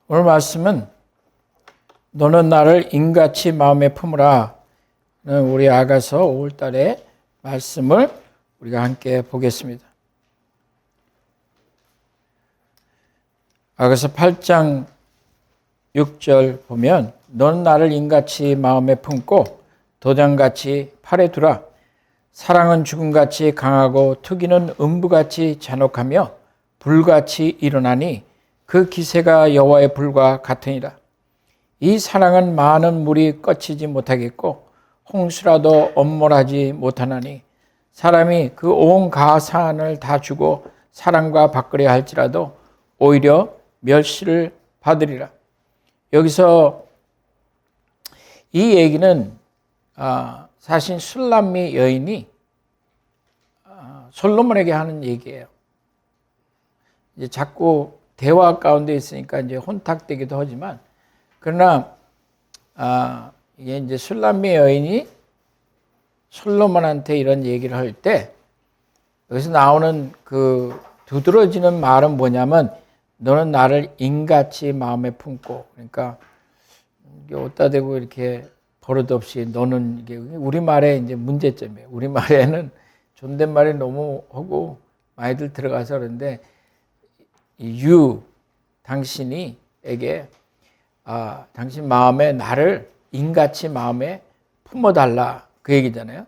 오늘 말씀은 너는 나를 인같이 마음에 품으라. 우리 아가서 5월달의 말씀을 우리가 함께 보겠습니다. 아가서 8장 6절 보면 너는 나를 인같이 마음에 품고 도장같이 팔에 두라. 사랑은 죽음같이 강하고 투기는 음부같이 잔혹하며 불같이 일어나니 그 기세가 여호와의 불과 같으니라. 이 사랑은 많은 물이 꺼치지 못하겠고 홍수라도 엄몰하지 못하나니 사람이 그 온 가산을 다 주고 사랑과 바꾸려 할지라도 오히려 멸시를 받으리라. 여기서 이 얘기는 사실 술람미 여인이 솔로몬에게 하는 얘기예요. 이제 자꾸 대화 가운데 있으니까 이제 혼탁되기도 하지만, 그러나 이게 이제 술람미 여인이 솔로몬한테 이런 얘기를 할 때 여기서 나오는 그 두드러지는 말은 뭐냐면 너는 나를 인같이 마음에 품고, 그러니까 이게 어디다 대고 이렇게 버릇없이 너는, 이게 우리말의 이제 문제점이에요. 우리말에는 존댓말이 너무 하고 많이들 들어가서 그런데 you, 당신이 에게 당신 마음에 나를 인같이 마음에 품어달라, 그 얘기잖아요.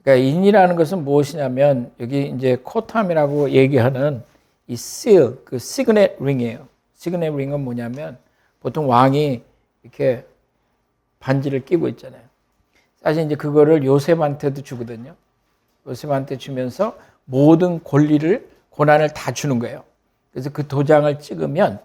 그러니까 인이라는 것은 무엇이냐면 여기 이제 코탐이라고 얘기하는 이 seal, 그 시그넷 링이에요. 시그넷 링은 뭐냐면 보통 왕이 이렇게 반지를 끼고 있잖아요. 사실 이제 그거를 요셉한테도 주거든요. 요셉한테 주면서 모든 고난을 다 주는 거예요. 그래서 그 도장을 찍으면,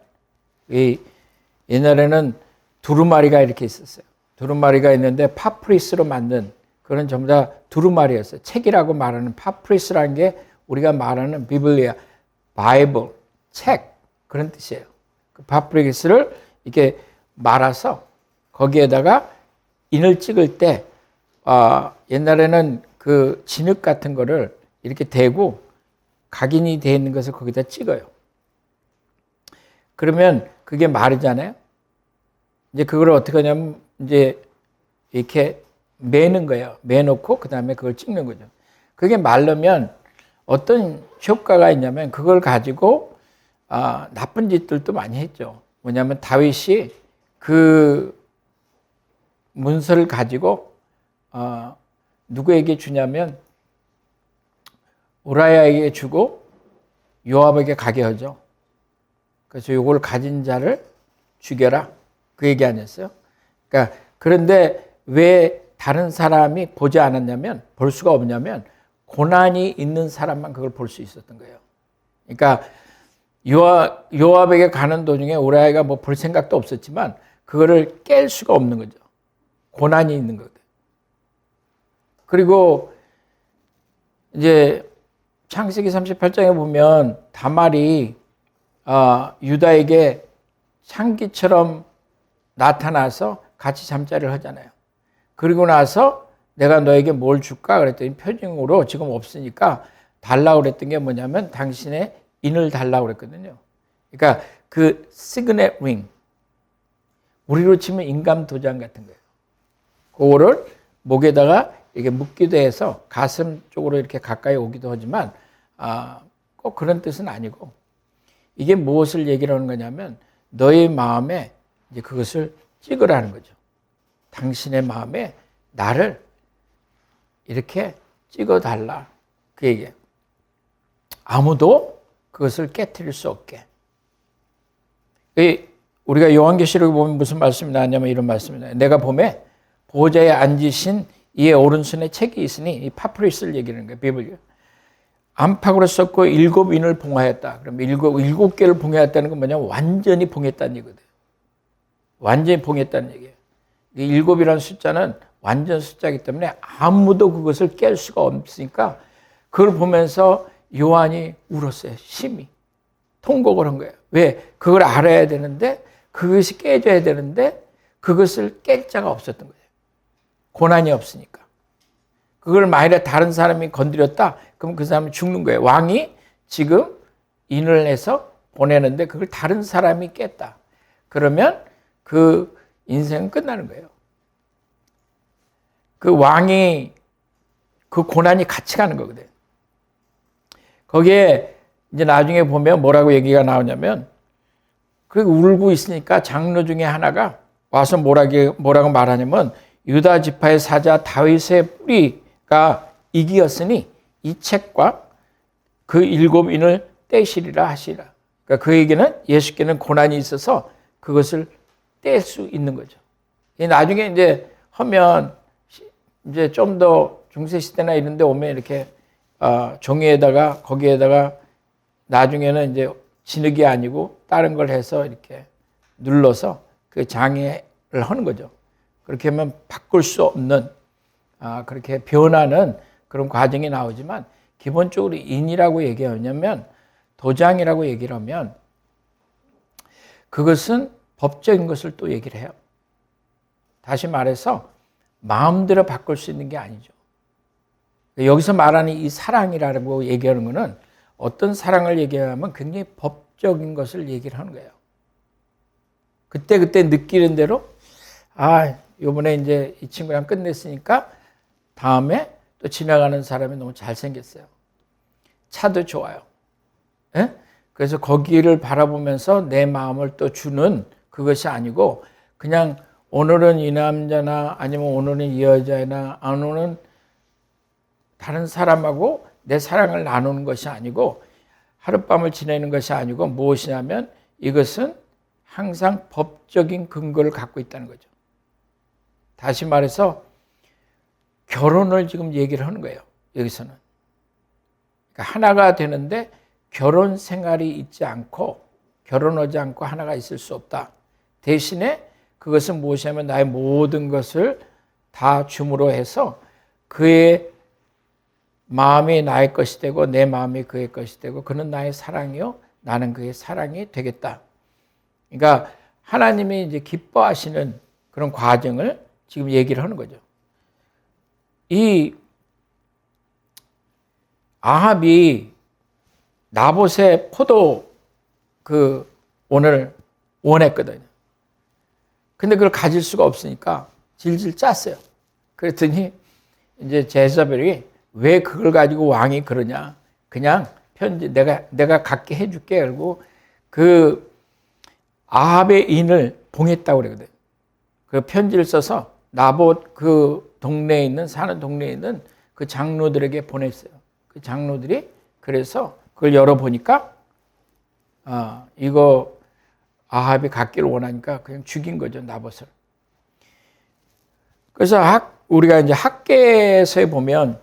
옛날에는 두루마리가 이렇게 있었어요. 두루마리가 있는데 파프리스로 만든, 그런 전부 다 두루마리였어요. 책이라고 말하는, 파프리스라는 게 우리가 말하는 비블리아, 바이블, 책, 그런 뜻이에요. 그 파프리스를 이렇게 말아서 거기에다가 인을 찍을 때 옛날에는 그 진흙 같은 거를 이렇게 대고 각인이 되어 있는 것을 거기다 찍어요. 그러면 그게 마르잖아요. 이제 그걸 어떻게 하냐면 이제 이렇게 매는 거예요. 매놓고 그 다음에 그걸 찍는 거죠. 그게 마르면 어떤 효과가 있냐면 그걸 가지고 나쁜 짓들도 많이 했죠. 뭐냐면 다윗이 그 문서를 가지고 누구에게 주냐면 우라야에게 주고 요압에게 가게 하죠. 그래서 이걸 가진 자를 죽여라, 그 얘기 아니었어요? 그러니까 그런데 왜 다른 사람이 보지 않았냐면, 볼 수가 없냐면 고난이 있는 사람만 그걸 볼 수 있었던 거예요. 그러니까 요압에게 가는 도중에 우라야가 뭐 볼 생각도 없었지만 그거를 깰 수가 없는 거죠. 고난이 있는 거거든. 그리고 이제 창세기 38장에 보면 다말이 유다에게 향기처럼 나타나서 같이 잠자리를 하잖아요. 그리고 나서 내가 너에게 뭘 줄까? 그랬더니 표징으로 지금 없으니까 달라고 그랬던 게 뭐냐면 당신의 인을 달라고 그랬거든요. 그러니까 그 시그넷 링, 우리로 치면 인감 도장 같은 거예요. 그거를 목에다가 이렇게 묶기도 해서 가슴 쪽으로 이렇게 가까이 오기도 하지만 꼭 그런 뜻은 아니고, 이게 무엇을 얘기를 하는 거냐면 너의 마음에 이제 그것을 찍으라는 거죠. 당신의 마음에 나를 이렇게 찍어달라, 그 얘기예요. 아무도 그것을 깨트릴 수 없게. 우리가 요한계시록에 보면 무슨 말씀이 나왔냐면 이런 말씀이 나와요. 내가 보매 보좌에 앉으신 이의 오른손에 책이 있으니, 이 파프리스를 얘기하는 거예요. 비블리아. 안팎으로 썼고 7인을 봉하였다. 그럼 7개를 봉하였다는 건 뭐냐면 완전히 봉했다는 얘기거든요. 완전히 봉했다는 얘기예요. 7이라는 숫자는 완전 숫자이기 때문에 아무도 그것을 깰 수가 없으니까 그걸 보면서 요한이 울었어요. 심히 통곡을 한 거예요. 왜? 그걸 알아야 되는데, 그것이 깨져야 되는데 그것을 깰 자가 없었던 거예요. 고난이 없으니까. 그걸 만일에 다른 사람이 건드렸다, 그럼 그 사람은 죽는 거예요. 왕이 지금 인을 해서 보내는데 그걸 다른 사람이 깼다. 그러면 그 인생은 끝나는 거예요. 그 왕이 그 고난이 같이 가는 거거든. 거기에 이제 나중에 보면 뭐라고 얘기가 나오냐면 그 울고 있으니까 장로 중에 하나가 와서 뭐라고 말하냐면 유다 지파의 사자 다윗의 뿌리가 이기었으니 이 책과 그 7인을 떼시리라 하시라. 그러니까 그 얘기는 예수께는 고난이 있어서 그것을 뗄 수 있는 거죠. 나중에 이제 하면 이제 좀 더 중세 시대나 이런 데 오면 이렇게 종이에다가 거기에다가 나중에는 이제 진흙이 아니고 다른 걸 해서 이렇게 눌러서 그 장애를 하는 거죠. 그렇게 하면 바꿀 수 없는 그렇게 변하는 그런 과정이 나오지만 기본적으로 인이라고 얘기하냐면 도장이라고 얘기를 하면 그것은 법적인 것을 또 얘기를 해요. 다시 말해서 마음대로 바꿀 수 있는 게 아니죠. 여기서 말하는 이 사랑이라고 얘기하는 것은 어떤 사랑을 얘기하면 굉장히 법적인 것을 얘기를 하는 거예요. 그때 느끼는 대로 요번에 이제 이 친구랑 끝냈으니까 다음에 또 지나가는 사람이 너무 잘생겼어요. 차도 좋아요. 예? 그래서 거기를 바라보면서 내 마음을 또 주는 그것이 아니고 그냥 오늘은 이 남자나 아니면 오늘은 이 여자나 오늘은 다른 사람하고 내 사랑을 나누는 것이 아니고 하룻밤을 지내는 것이 아니고 무엇이냐면 이것은 항상 법적인 근거를 갖고 있다는 거죠. 다시 말해서 결혼을 지금 얘기를 하는 거예요. 여기서는. 그러니까 하나가 되는데 결혼 생활이 있지 않고 결혼하지 않고 하나가 있을 수 없다. 대신에 그것은 무엇이냐면 나의 모든 것을 다 줌으로 해서 그의 마음이 나의 것이 되고 내 마음이 그의 것이 되고 그는 나의 사랑이요 나는 그의 사랑이 되겠다. 그러니까 하나님이 이제 기뻐하시는 그런 과정을 지금 얘기를 하는 거죠. 이 아합이 나봇의 포도 그 원을 원했거든요. 근데 그걸 가질 수가 없으니까 질질 짰어요. 그랬더니 이제 제사벨이 왜 그걸 가지고 왕이 그러냐? 그냥 편지 내가 갖게 해줄게. 그리고 그 아합의 인을 봉했다고 그러거든. 그 편지를 써서 나봇 그 동네에 있는 사는 동네에 있는 그 장로들에게 보냈어요. 그 장로들이 그래서 그걸 열어보니까 이거 아합이 갖기를 원하니까 그냥 죽인 거죠, 나봇을. 그래서 우리가 이제 학계에서 보면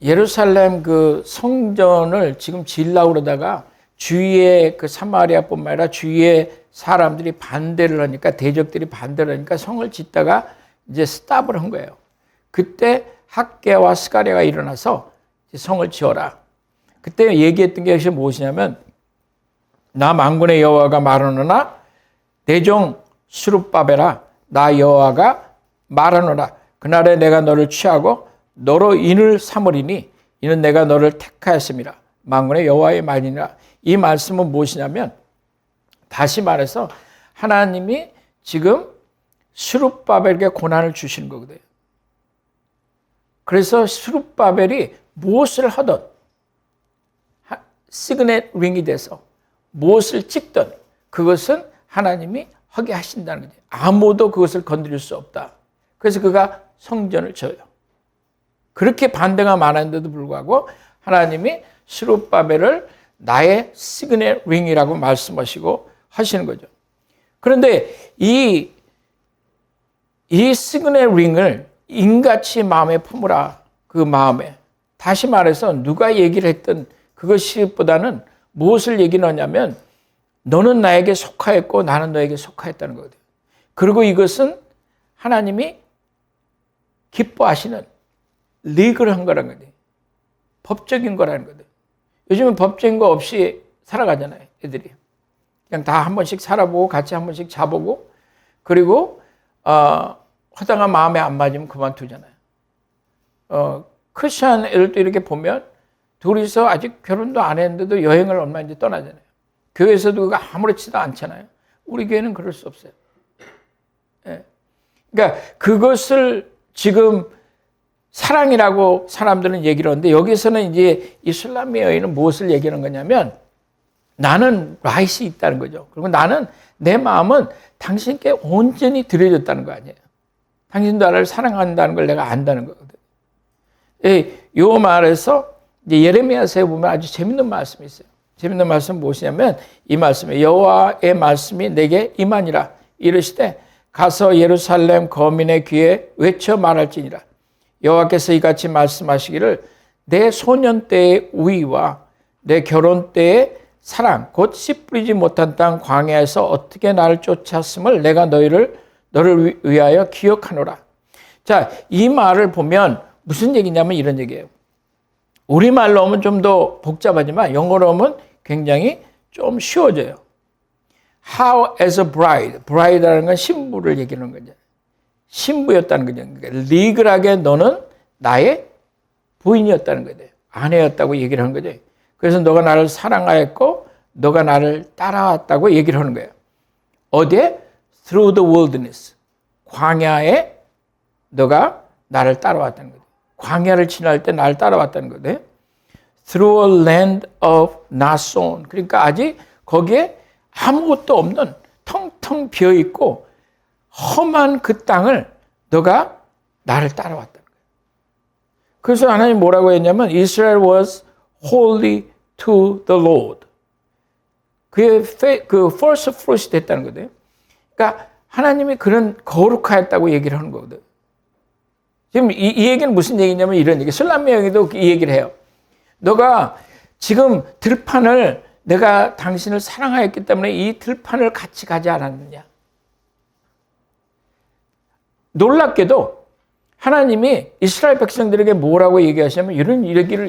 예루살렘 그 성전을 지금 지으려고 그러다가 주위에 그 사마리아뿐만 아니라 주위에 사람들이 반대를 하니까 대적들이 반대를 하니까 성을 짓다가 이제 스탑을 한 거예요. 그때 학계와 스가랴가 일어나서 성을 지어라. 그때 얘기했던 게 무엇이냐면 나 만군의 여호와가 말하노라 내 종 스룹바벨아 나 여호와가 말하노라 그날에 내가 너를 취하고 너로 인을 삼으리니 이는 내가 너를 택하였음이라 만군의 여호와의 말이니라. 이 말씀은 무엇이냐면 다시 말해서 하나님이 지금 스룹바벨에게 고난을 주시는 거거든요. 그래서 스룹바벨이 무엇을 하든 시그넷 링이 돼서 무엇을 찍든 그것은 하나님이 하게 하신다는 거죠. 아무도 그것을 건드릴 수 없다. 그래서 그가 성전을 져요. 그렇게 반대가 많았는데도 불구하고 하나님이 스룹바벨을 나의 시그넷 링이라고 말씀하시고 하시는 거죠. 그런데 이 시그넷 링을 인같이 마음에 품으라. 그 마음에. 다시 말해서 누가 얘기를 했든 그것보다는 무엇을 얘기하냐면 너는 나에게 속하였고 나는 너에게 속하였다는 거거든요. 그리고 이것은 하나님이 기뻐하시는 리글한 거라는 거죠. 법적인 거라는 거죠. 요즘은 법적인 거 없이 살아가잖아요, 애들이. 그냥 다 한 번씩 살아보고 같이 한 번씩 자보고 그리고 하다가 마음에 안 맞으면 그만두잖아요. 크리스천 애들도 이렇게 보면 둘이서 아직 결혼도 안 했는데도 여행을 얼마인지 떠나잖아요. 교회에서도 그거 아무렇지도 않잖아요. 우리 교회는 그럴 수 없어요. 예. 그러니까 그것을 지금 사랑이라고 사람들은 얘기를 하는데 여기서는 이제 이슬람의 여인은 무엇을 얘기하는 거냐면 나는 라이트이 있다는 거죠. 그리고 나는 내 마음은 당신께 온전히 드려졌다는 거 아니에요. 당신도 나를 사랑한다는 걸 내가 안다는 거거든. 이 말에서 이제 예레미야서에 보면 아주 재밌는 말씀이 있어요. 재밌는 말씀은 무엇이냐면 이 말씀에 여호와의 말씀이 내게 임하니라 이르시되 가서 예루살렘 거민의 귀에 외쳐 말할지니라. 여호와께서 이같이 말씀하시기를 내 소년 때의 우위와 내 결혼 때의 사랑 곧 씨 뿌리지 못한 땅 광야에서 어떻게 나를 쫓았음을 내가 너를 위하여 기억하노라. 자, 이 말을 보면 무슨 얘기냐면 이런 얘기예요. 우리말로 하면 좀 더 복잡하지만 영어로 하면 굉장히 좀 쉬워져요. How as a bride. bride라는 건 신부를 얘기하는 거죠. 신부였다는 거죠. 그러니까 리글하게 너는 나의 부인이었다는 거죠. 아내였다고 얘기를 하는 거죠. 그래서 너가 나를 사랑하였고 너가 나를 따라왔다고 얘기를 하는 거예요. 어디에? Through the wilderness. 광야에 너가 나를 따라왔다는 거죠. 광야를 지날 때 나를 따라왔다는 거죠. Through a land of not sown. 그러니까 아직 거기에 아무것도 없는 텅텅 비어있고 험한 그 땅을 너가 나를 따라왔다는 거예요. 그래서 하나님 뭐라고 했냐면 Israel was holy to the Lord. 그의 그 first fruit이 됐다는 거예요. 그러니까 하나님이 그런 거룩하였다고 얘기를 하는 거거든. 지금 이 얘기는 무슨 얘기냐면 이런 얘기. 슬람의 여기도 이 얘기를 해요. 너가 지금 들판을 내가 당신을 사랑하였기 때문에 이 들판을 같이 가지 않았느냐. 놀랍게도 하나님이 이스라엘 백성들에게 뭐라고 얘기하시냐면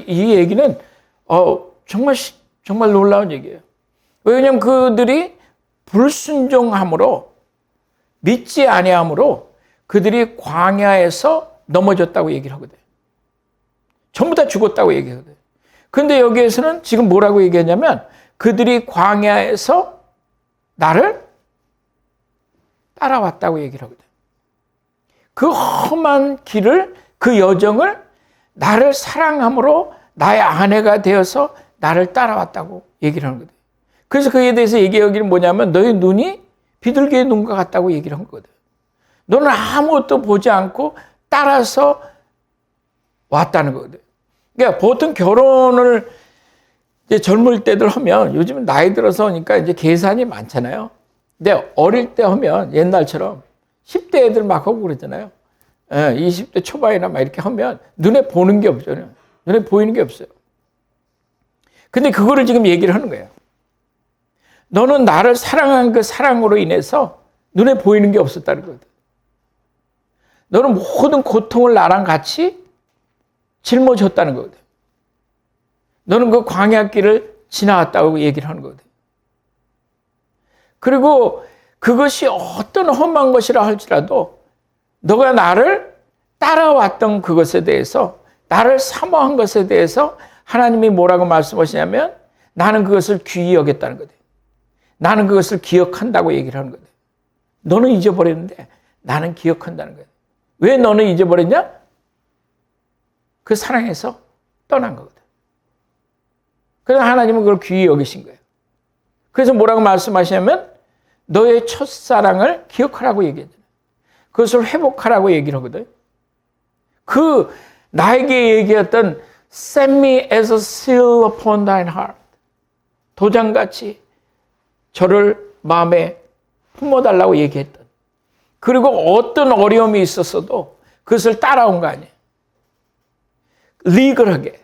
이 얘기는 정말 놀라운 얘기예요. 왜냐하면 그들이 불순종함으로 믿지 아니함으로 그들이 광야에서 넘어졌다고 얘기를 하거든. 전부 다 죽었다고 얘기하거든. 그런데 여기에서는 지금 뭐라고 얘기하냐면 그들이 광야에서 나를 따라왔다고 얘기를 하거든. 그 험한 길을, 그 여정을 나를 사랑함으로 나의 아내가 되어서 나를 따라왔다고 얘기를 하는 거거든. 그래서 그에 대해서 얘기하기는 뭐냐면 너의 눈이 비둘기의 눈과 같다고 얘기를 한 거거든. 너는 아무것도 보지 않고 따라서 왔다는 거거든. 그러니까 보통 결혼을 이제 젊을 때들 하면 요즘은 나이 들어서 오니까 이제 계산이 많잖아요. 근데 어릴 때 하면 옛날처럼 10대 애들 막 하고 그러잖아요. 20대 초반이나 막 이렇게 하면 눈에 보는 게 없잖아요. 눈에 보이는 게 없어요. 근데 그거를 지금 얘기를 하는 거예요. 너는 나를 사랑한 그 사랑으로 인해서 눈에 보이는 게 없었다는 거거든. 너는 모든 고통을 나랑 같이 짊어졌다는 거거든. 너는 그 광야길을 지나왔다고 얘기를 하는 거거든. 그리고 그것이 어떤 험한 것이라 할지라도 너가 나를 따라왔던 그것에 대해서 나를 사모한 것에 대해서 하나님이 뭐라고 말씀하시냐면 나는 그것을 귀히 여겼다는 거거든. 나는 그것을 기억한다고 얘기를 하는 거거든. 너는 잊어버렸는데 나는 기억한다는 거야. 왜 너는 잊어버렸냐? 그 사랑에서 떠난 거거든. 그래서 하나님은 그걸 귀히 여기신 거예요. 그래서 뭐라고 말씀하시냐면 너의 첫사랑을 기억하라고 얘기하잖아요. 그것을 회복하라고 얘기를 하거든. 그 나에게 얘기했던 Set me as a seal upon thine heart. 도장같이 저를 마음에 품어달라고 얘기했던. 그리고 어떤 어려움이 있었어도 그것을 따라온 거 아니에요. 리글하게.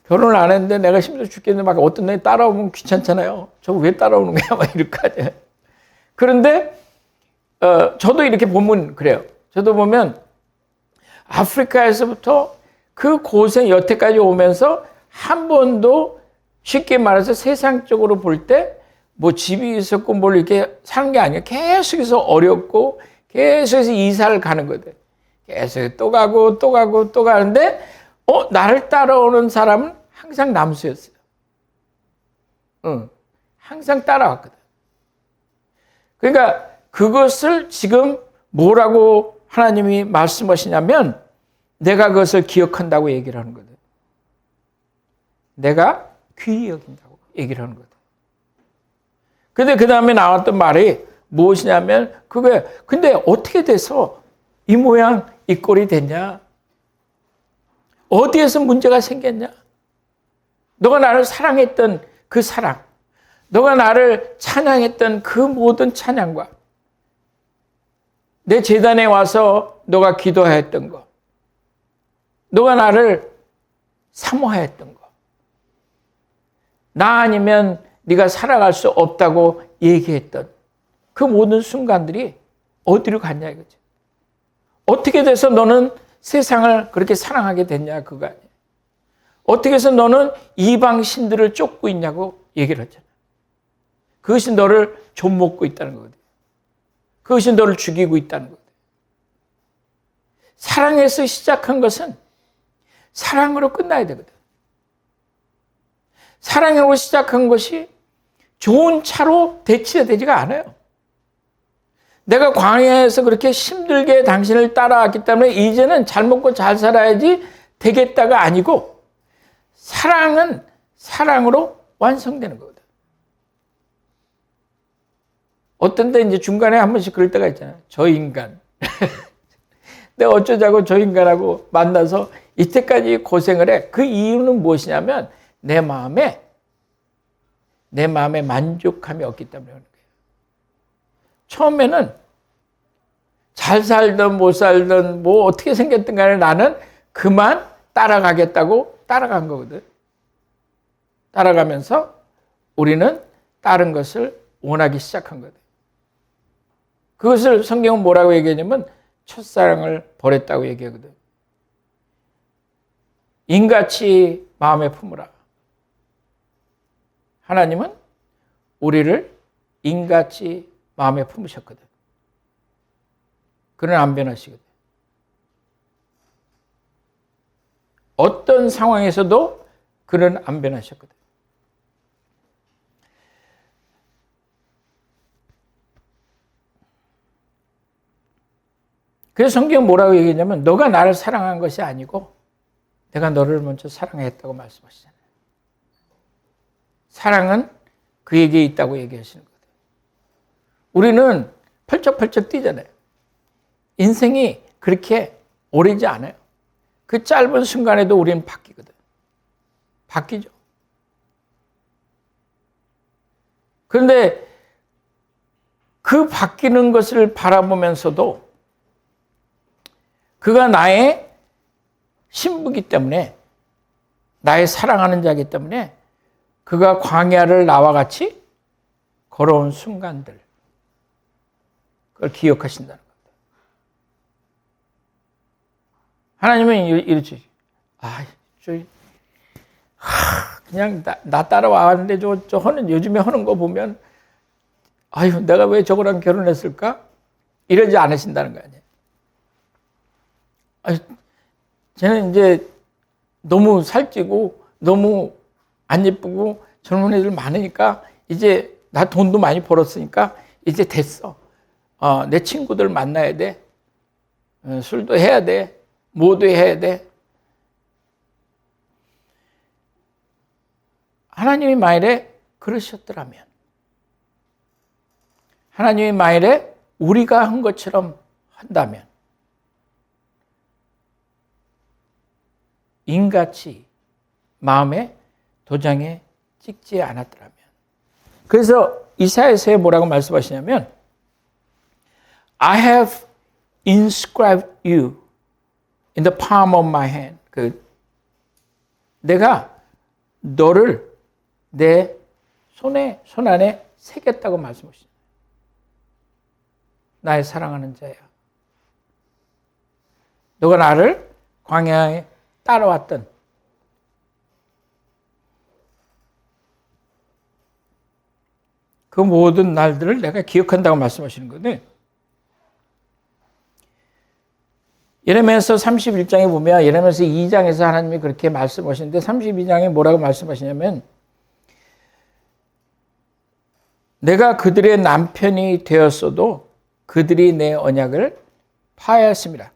결혼을 안 했는데 내가 힘들어 죽겠는데 막 어떤 애 따라오면 귀찮잖아요. 저거 왜 따라오는 거야? 막 이럴 거 아니에요. 그런데 저도 이렇게 보면 그래요. 저도 보면 아프리카에서부터 그 고생 여태까지 오면서 한 번도 쉽게 말해서 세상적으로 볼 때 뭐 집이 있었고 뭘 이렇게 사는 게 아니에요. 계속해서 어렵고 계속해서 이사를 가는 거든. 계속 또 가고 또 가고 또 가는데 나를 따라오는 사람은 항상 남수였어요. 항상 따라왔거든. 그러니까 그것을 지금 뭐라고 하나님이 말씀하시냐면 내가 그것을 기억한다고 얘기를 하는 거거든. 내가 귀히 여긴다고 얘기를 하는 거거든. 근데 그 다음에 나왔던 말이 무엇이냐면 그게 근데 어떻게 돼서 이 모양 이 꼴이 됐냐? 어디에서 문제가 생겼냐? 너가 나를 사랑했던 그 사랑, 너가 나를 찬양했던 그 모든 찬양과 내 제단에 와서 너가 기도했던 거, 너가 나를 사모했던 거, 나 아니면 네가 살아갈 수 없다고 얘기했던 그 모든 순간들이 어디로 갔냐 이거지. 어떻게 돼서 너는 세상을 그렇게 사랑하게 됐냐 그거 아니야. 어떻게 해서 너는 이방 신들을 쫓고 있냐고 얘기를 하잖아. 그것이 너를 좀먹고 있다는 거거든. 그것이 너를 죽이고 있다는 거거든. 사랑에서 시작한 것은 사랑으로 끝나야 되거든. 사랑으로 시작한 것이 좋은 차로 대치되지가 않아요. 내가 광야에서 그렇게 힘들게 당신을 따라왔기 때문에 이제는 잘 먹고 잘 살아야지 되겠다가 아니고 사랑은 사랑으로 완성되는 거거든. 어떤 때 이제 중간에 한 번씩 그럴 때가 있잖아요. 저 인간. 내가 어쩌자고 저 인간하고 만나서 이때까지 고생을 해. 그 이유는 무엇이냐면 내 마음에 만족함이 없기 때문에 그런 거예요. 처음에는 잘 살든 못 살든 뭐 어떻게 생겼든 간에 나는 그만 따라가겠다고 따라간 거거든. 따라가면서 우리는 다른 것을 원하기 시작한 거거든. 그것을 성경은 뭐라고 얘기하냐면 첫사랑을 버렸다고 얘기하거든. 인같이 마음에 품으라. 하나님은 우리를 인같이 마음에 품으셨거든. 그는 안 변하시거든. 어떤 상황에서도 그는 안 변하셨거든. 그래서 성경은 뭐라고 얘기했냐면 너가 나를 사랑한 것이 아니고 내가 너를 먼저 사랑했다고 말씀하시잖아요. 사랑은 그에게 있다고 얘기하시는 거예요. 우리는 펄쩍펄쩍 뛰잖아요. 인생이 그렇게 오래지 않아요. 그 짧은 순간에도 우리는 바뀌거든. 바뀌죠. 그런데 그 바뀌는 것을 바라보면서도 그가 나의 신부기 때문에 나의 사랑하는 자이기 때문에 그가 광야를 나와 같이 걸어온 순간들 그걸 기억하신다는 겁니다. 하나님은 이렇지. 그냥 나 따라왔는데 저 하는 요즘에 하는 거 보면 아유 내가 왜 저거랑 결혼했을까? 이러지 않으신다는 거 아니에요. 쟤는 이제 너무 살찌고 너무 안 예쁘고 젊은 애들 많으니까 이제 나 돈도 많이 벌었으니까 이제 됐어. 내 친구들 만나야 돼. 술도 해야 돼. 뭐도 해야 돼. 하나님이 만일에 그러셨더라면 하나님이 만일에 우리가 한 것처럼 한다면 인같이 마음에 도장에 찍지 않았더라면. 그래서 이사야서에 뭐라고 말씀하시냐면 I have inscribed you in the palm of my hand. 내가 너를 내 손 안에 새겼다고 말씀하시죠. 나의 사랑하는 자야. 너가 나를 광야에 따라왔던 그 모든 날들을 내가 기억한다고 말씀하시는 건데 예레미야서 31장에 보면 예레미야서 2장에서 하나님이 그렇게 말씀하시는데 32장에 뭐라고 말씀하시냐면 내가 그들의 남편이 되었어도 그들이 내 언약을 파하였습니다.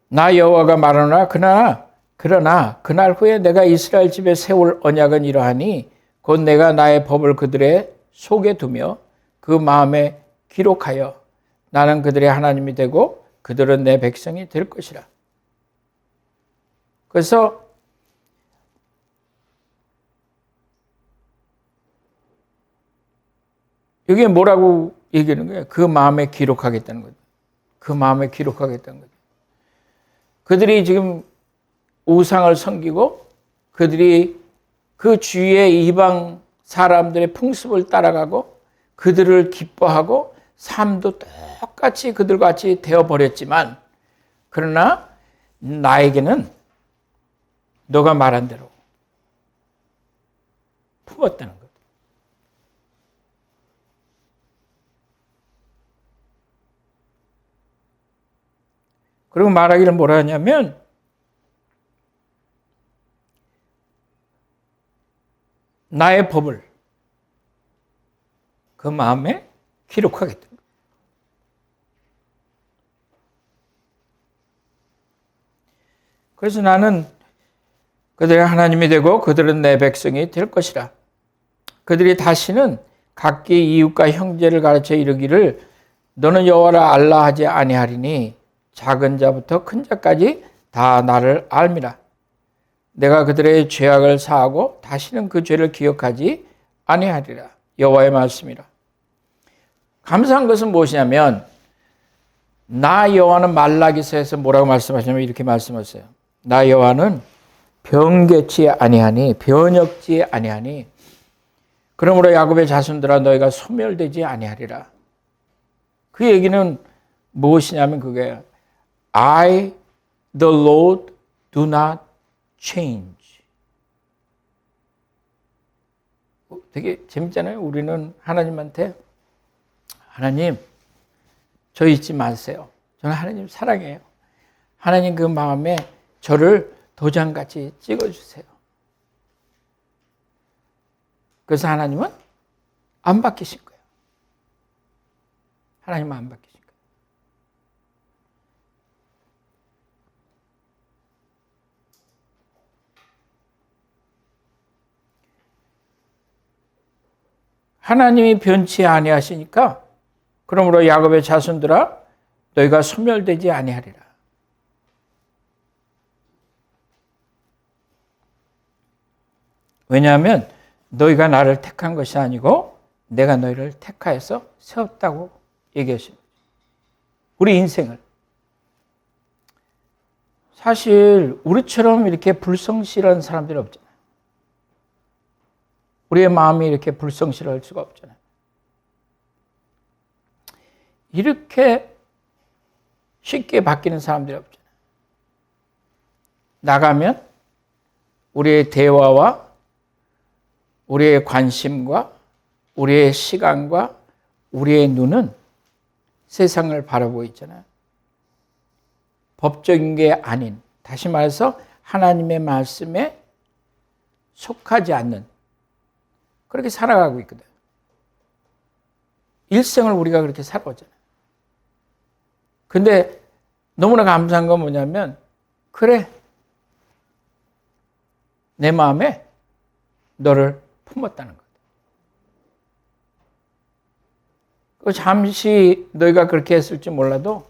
나 여호와가 말하노라. 그러나 그날 후에 내가 이스라엘 집에 세울 언약은 이러하니 곧 내가 나의 법을 그들의 속에 두며 그 마음에 기록하여 나는 그들의 하나님이 되고 그들은 내 백성이 될 것이라. 그래서 이게 뭐라고 얘기하는 거예요? 그 마음에 기록하겠다는 거죠. 그 마음에 기록하겠다는 거죠. 그들이 지금 우상을 섬기고 그들이 그 주위의 이방 사람들의 풍습을 따라가고 그들을 기뻐하고 삶도 똑같이 그들과 같이 되어버렸지만 그러나 나에게는 너가 말한 대로 품었다는 거예요. 그리고 말하기를 뭐라 하냐면 나의 법을 그 마음에 기록하겠다. 그래서 나는 그들의 하나님이 되고 그들은 내 백성이 될 것이라. 그들이 다시는 각기 이웃과 형제를 가르쳐 이르기를 너는 여호와라 알라 하지 아니하리니 작은 자부터 큰 자까지 다 나를 알미라. 내가 그들의 죄악을 사하고 다시는 그 죄를 기억하지 아니하리라. 여호와의 말씀이라. 감사한 것은 무엇이냐면 나 여호와는 말라기서에서 뭐라고 말씀하시냐면 이렇게 말씀하세요. 나 여호와는 변개치 아니하니 변역지 아니하니 그러므로 야곱의 자손들아 너희가 소멸되지 아니하리라. 그 얘기는 무엇이냐면 그게 I, the Lord, do not change. 되게 재밌잖아요. 우리는 하나님한테 하나님, 저 잊지 마세요. 저는 하나님 사랑해요. 하나님 그 마음에 저를 도장같이 찍어주세요. 그래서 하나님은 안 바뀌실 거예요. 하나님은 안 바뀌실 거예요. 하나님이 변치 아니하시니까 그러므로 야곱의 자손들아 너희가 소멸되지 아니하리라. 왜냐하면 너희가 나를 택한 것이 아니고 내가 너희를 택하여서 세웠다고 얘기하십니다. 우리 인생을. 사실 우리처럼 이렇게 불성실한 사람들이 없잖아요. 우리의 마음이 이렇게 불성실할 수가 없잖아요. 이렇게 쉽게 바뀌는 사람들이 없잖아요. 나가면 우리의 대화와 우리의 관심과 우리의 시간과 우리의 눈은 세상을 바라보고 있잖아요. 법적인 게 아닌, 다시 말해서 하나님의 말씀에 속하지 않는 그렇게 살아가고 있거든. 일생을 우리가 그렇게 살아오잖아요. 근데 너무나 감사한 건 뭐냐면 그래, 내 마음에 너를 품었다는 것. 잠시 너희가 그렇게 했을지 몰라도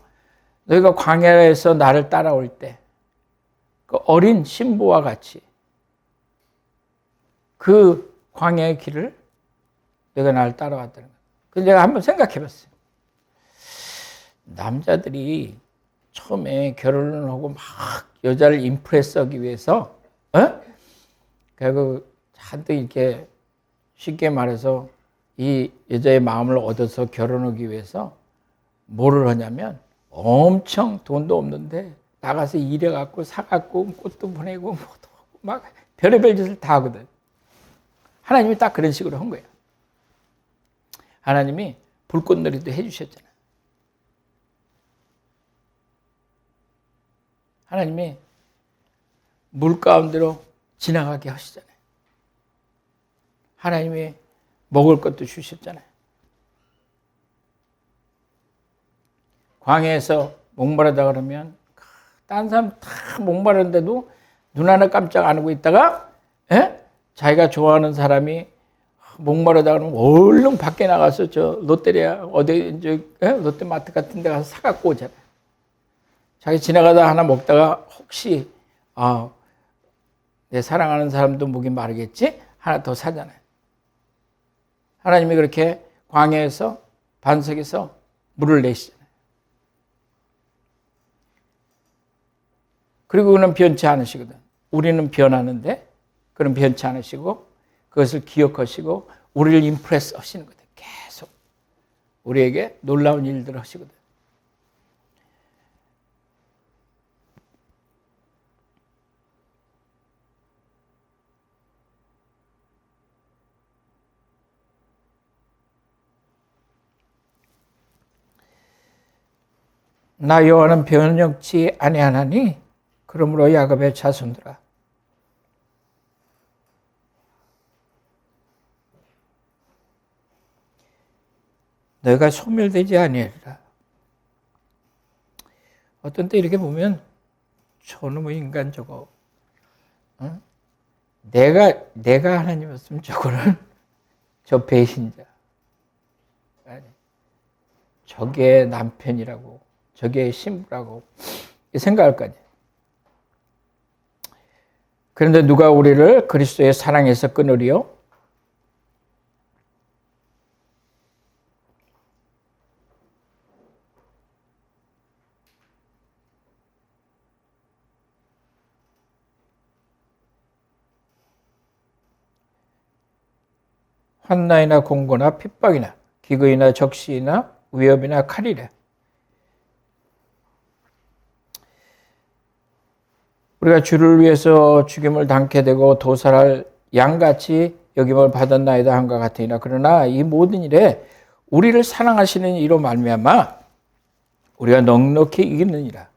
너희가 광야에서 나를 따라올 때 그 어린 신부와 같이 그 광야의 길을 너희가 나를 따라왔다는 거예요. 그래서 내가 한번 생각해 봤어요. 남자들이 처음에 결혼을 하고 막 여자를 임프레스하기 위해서 결국 잔뜩 이렇게 쉽게 말해서 이 여자의 마음을 얻어서 결혼하기 위해서 뭐를 하냐면 엄청 돈도 없는데 나가서 일해갖고 사갖고 꽃도 보내고 뭐도 하고 막 별의별 짓을 다 하거든. 하나님이 딱 그런 식으로 한 거예요. 하나님이 불꽃놀이도 해주셨잖아요. 하나님이 물 가운데로 지나가게 하시잖아요. 하나님이 먹을 것도 주셨잖아요. 광야에서 목마르다 그러면 다른 사람 다 목마른데도 눈 하나 깜짝 안 하고 있다가 자기가 좋아하는 사람이 목마르다 그러면 얼른 밖에 나가서 저 롯데리아 어디 롯데마트 같은 데 가서 사갖고 오잖아요. 자기 지나가다 하나 먹다가 혹시 내 사랑하는 사람도 목이 마르겠지? 하나 더 사잖아요. 하나님이 그렇게 광야에서 반석에서 물을 내시잖아요. 그리고 그는 변치 않으시거든. 우리는 변하는데 그는 변치 않으시고 그것을 기억하시고 우리를 임프레스 하시는 거예요. 계속 우리에게 놀라운 일들을 하시거든. 나 여호와는 변혁치 아니하나니 그러므로 야곱의 자손들아 너희가 소멸되지 아니하리라. 어떤 때 이렇게 보면 저놈의 인간 저거 내가 하나님이었으면 저거는 저 배신자 아니, 저게 남편이라고 저게 신부라고 생각할 거 아니에요. 그런데 누가 우리를 그리스도의 사랑에서 끊으리요? 환난이나 공고나 핍박이나 기근이나 적시나 위협이나 칼이래. 우리가 주를 위해서 죽임을 당케 되고 도살할 양같이 여김을 받았나이다 한것 같으나 그러나 이 모든 일에 우리를 사랑하시는 이로 말미암아 우리가 넉넉히 이기느니라.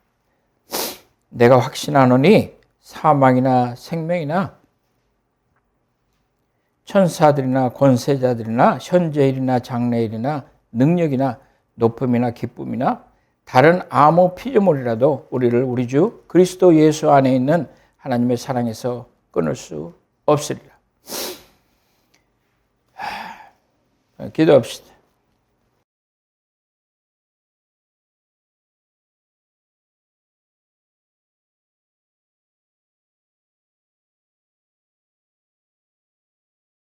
내가 확신하노니 사망이나 생명이나 천사들이나 권세자들이나 현재일이나 장래일이나 능력이나 높음이나 기쁨이나 다른 아무 피조물이라도 우리를 우리 주 그리스도 예수 안에 있는 하나님의 사랑에서 끊을 수 없으리라. 기도합시다.